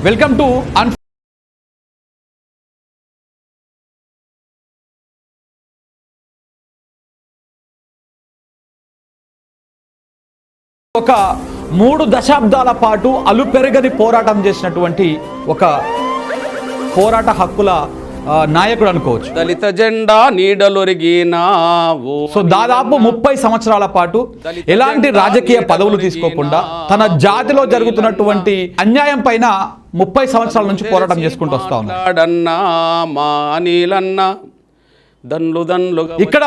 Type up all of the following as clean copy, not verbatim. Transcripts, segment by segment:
Welcome to ఒక 3 దశాబ్దాల పాటు అలుపెరగని పోరాటం చేసినటువంటి ఒక పోరాట హక్కుల నాయకుడు అనుకోవచ్చు. దళిత జెండా నీడలొరిగినావు. సో దాదాపు 30 సంవత్సరాల పాటు ఎలాంటి రాజకీయ పదవులు తీసుకోకుండా తన జాతిలో జరుగుతున్నటువంటి అన్యాయం పైన 30 సంవత్సరాల నుంచి పోరాటం చేసుకుంటూ వస్తా ఉన్నారు. ఇక్కడ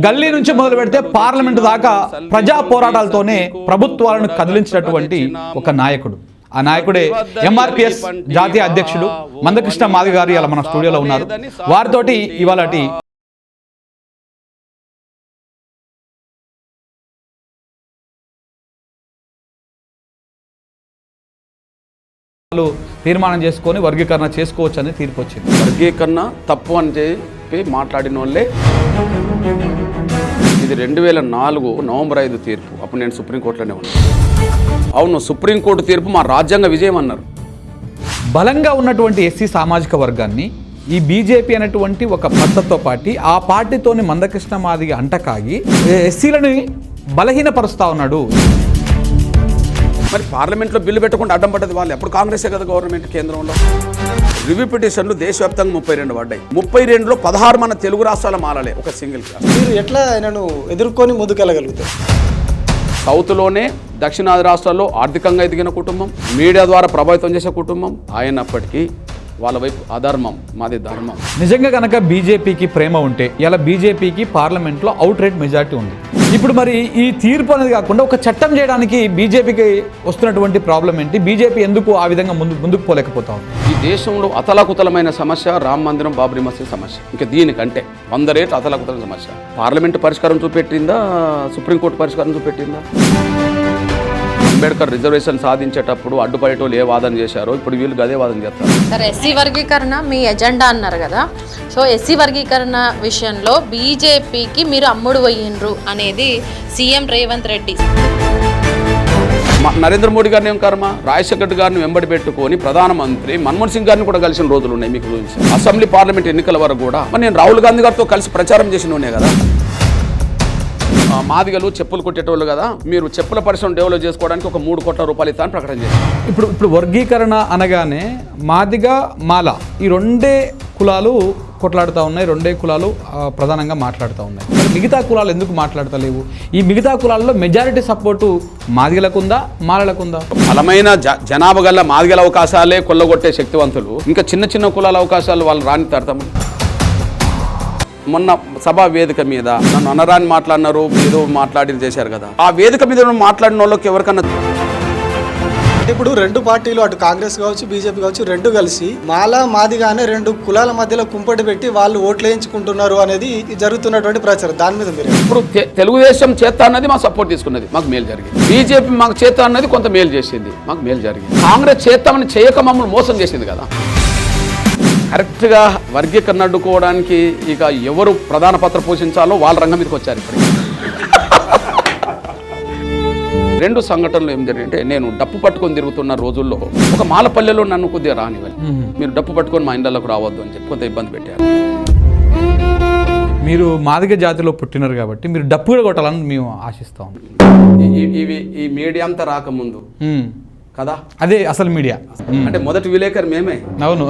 గల్లీ నుంచి మొదలు పెడితే పార్లమెంటు దాకా ప్రజా పోరాటాలతోనే ప్రభుత్వాలను కదిలించినటువంటి ఒక నాయకుడు. ఆ నాయకుడే ఎంఆర్పిఎస్ జాతీయ అధ్యక్షుడు మందకృష్ణ మాదిగ గారు ఇలా మన స్టూడియోలో ఉన్నారు. వారితోటి ఇవాళటి తీర్మానం చేసుకొని వర్గీకరణ చేసుకోవచ్చు అని తీర్పు వచ్చింది. వర్గీకరణ తప్పు అని చెప్పి మాట్లాడిన వాళ్ళే. ఇది 2004 నవంబర్ 5 తీర్పు. అప్పుడు నేను సుప్రీంకోర్టులోనే ఉన్నాను. అవును, సుప్రీంకోర్టు తీర్పు మా రాజ్యాంగ విజయం అన్నారు. బలంగా ఉన్నటువంటి ఎస్సీ సామాజిక వర్గాన్ని ఈ బీజేపీ అనేటువంటి ఒక పద్ధతితో పాటు ఆ పార్టీతోని మందకృష్ణ మాదిగ అంటకాగి ఎస్సీలని బలహీనపరుస్తా ఉన్నాడు. మరి పార్లమెంట్లో బిల్లు పెట్టకుండా అడ్డం పడ్డది వాళ్ళు. ఎప్పుడు కాంగ్రెసే కదా గవర్నమెంట్ కేంద్రంలో. రివ్యూ పిటిషన్లు దేశవ్యాప్తంగా 32 పడ్డాయి. 32లో 16 మన తెలుగు రాష్ట్రాల మారలే, ఒక సింగిల్ క్లాస్. మీరు ఎట్లా ఆయనను ఎదుర్కొని ముందుకెళ్ళగలుగుతారు? సౌత్లోనే దక్షిణాది రాష్ట్రాల్లో ఆర్థికంగా ఎదిగిన కుటుంబం, మీడియా ద్వారా ప్రభావితం చేసే కుటుంబం అయినప్పటికీ వాళ్ళ వైపు అధర్మం, మాది ధర్మం. నిజంగా కనుక బీజేపీకి ప్రేమ ఉంటే ఇలా బీజేపీకి పార్లమెంట్లో అవుట్ రేట్ మెజారిటీ ఉంది. ఇప్పుడు మరి ఈ తీర్పు అనేది కాకుండా ఒక చట్టం చేయడానికి బీజేపీకి వస్తున్నటువంటి ప్రాబ్లం ఏంటి? బీజేపీ ఎందుకు ఆ విధంగా ముందుకు పోలేకపోతా ఉంది? ఈ దేశంలో అతలాకుతలమైన సమస్య రామ మందిరం, బాబ్రీ మసీద్ సమస్య. ఇంకా దీనికంటే 100 రేట్లు అతలాకుతలమైన సమస్య. పార్లమెంటు పరిష్కారం చూపెట్టిందా? సుప్రీంకోర్టు పరిష్కారం చూపెట్టిందా? అంబేద్కర్ రిజర్వేషన్ సాధించేటప్పుడు అడ్డుపడేటోళ్ళు ఏ వాదన చేశారో ఇప్పుడు వీళ్ళు అదే వాదన చేస్తారు. సరే, ఎస్సీ వర్గీకరణ మీ ఎజెండా అన్నారు కదా. సో ఎస్సీ వర్గీకరణ విషయంలో బీజేపీకి మీరు అమ్ముడు పోయినరు అనేది సీఎం రేవంత్ రెడ్డి. నరేంద్ర మోడీ గారిని ఏం కర్మ? రాజశేఖర్ గారిని వెంబడి పెట్టుకొని ప్రధానమంత్రి మన్మోహన్ సింగ్ గారిని కూడా కలిసిన రోజులు ఉన్నాయి మీకు గురించి. అసెంబ్లీ పార్లమెంట్ ఎన్నికల వరకు కూడా మరి నేను రాహుల్ గాంధీ గారితో కలిసి ప్రచారం చేసినోనే కదా. మాదిగలు చెప్పులు కొట్టేటోళ్ళు కదా, మీరు చెప్పుల పరిశ్రమ డెవలప్ చేసుకోవడానికి ఒక 3 కోట్ల రూపాయలు ఇస్తానని ప్రకటన చేశారు. ఇప్పుడు వర్గీకరణ అనగానే మాదిగ, మాల ఈ 2 కులాలు కొట్లాడుతూ ఉన్నాయి. 2 కులాలు ప్రధానంగా మాట్లాడుతూ ఉన్నాయి. మిగతా కులాలు ఎందుకు మాట్లాడతలేవు? ఈ మిగతా కులాల్లో మెజారిటీ సపోర్టు మాదిగలకుందా, మాలలకుందా? బలమైన జనాభా గల మాదిగల అవకాశాలే కొల్లగొట్టే శక్తివంతులు ఇంకా చిన్న చిన్న కులాల అవకాశాలు వాళ్ళు రాని తడతాము. మొన్న సభా వేదిక మీద నన్ను అనరాని మాట్లాడినారు, ఏదో మాట్లాడి చేశారు కదా. ఆ వేదిక మీద మాట్లాడిన వాళ్ళకి ఎవరికన్నా ఇప్పుడు 2 పార్టీలు, అటు కాంగ్రెస్ కావచ్చు, బీజేపీ కావచ్చు, 2 కలిసి మాలా మాదిగానే 2 కులాల మధ్యలో కుంపటి పెట్టి వాళ్ళు ఓట్లు వేయించుకుంటున్నారు అనేది జరుగుతున్నటువంటి ప్రచారం. దాని మీద మీరు ఇప్పుడు తెలుగుదేశం చేత అన్నది మా సపోర్ట్ తీసుకున్నది, మాకు మేలు జరిగింది. బీజేపీ మాకు చేత అన్నది కొంత మేలు చేసింది, మాకు మేలు జరిగింది. కాంగ్రెస్ చేస్తామని చేయక మమ్మల్ని మోసం చేసింది కదా. కరెక్ట్గా వర్గీకరణ అడ్డుకోవడానికి ఇక ఎవరు ప్రధాన పాత్ర పోషించాలో వాళ్ళ రంగం మీదకి వచ్చారు. ఇప్పుడు 2 సంఘటనలు ఏం జరిగిందంటే, నేను డప్పు పట్టుకొని తిరుగుతున్న రోజుల్లో ఒక మాలపల్లెలో నన్ను కొద్దిగా రానివ్వాలి, మీరు డప్పు పట్టుకొని మా ఇండ్లకు రావద్దు అని చెప్పి కొంత ఇబ్బంది పెట్టారు. మీరు మాదిగ జాతిలో పుట్టినారు కాబట్టి మీరు డప్పు కూడా కొట్టాలని మేము ఆశిస్తాం. ఈ మీడియా అంతా రాకముందు కదా, అదే అసలు మీడియా అంటే మొదటి విలేకరు మేమే. అవును.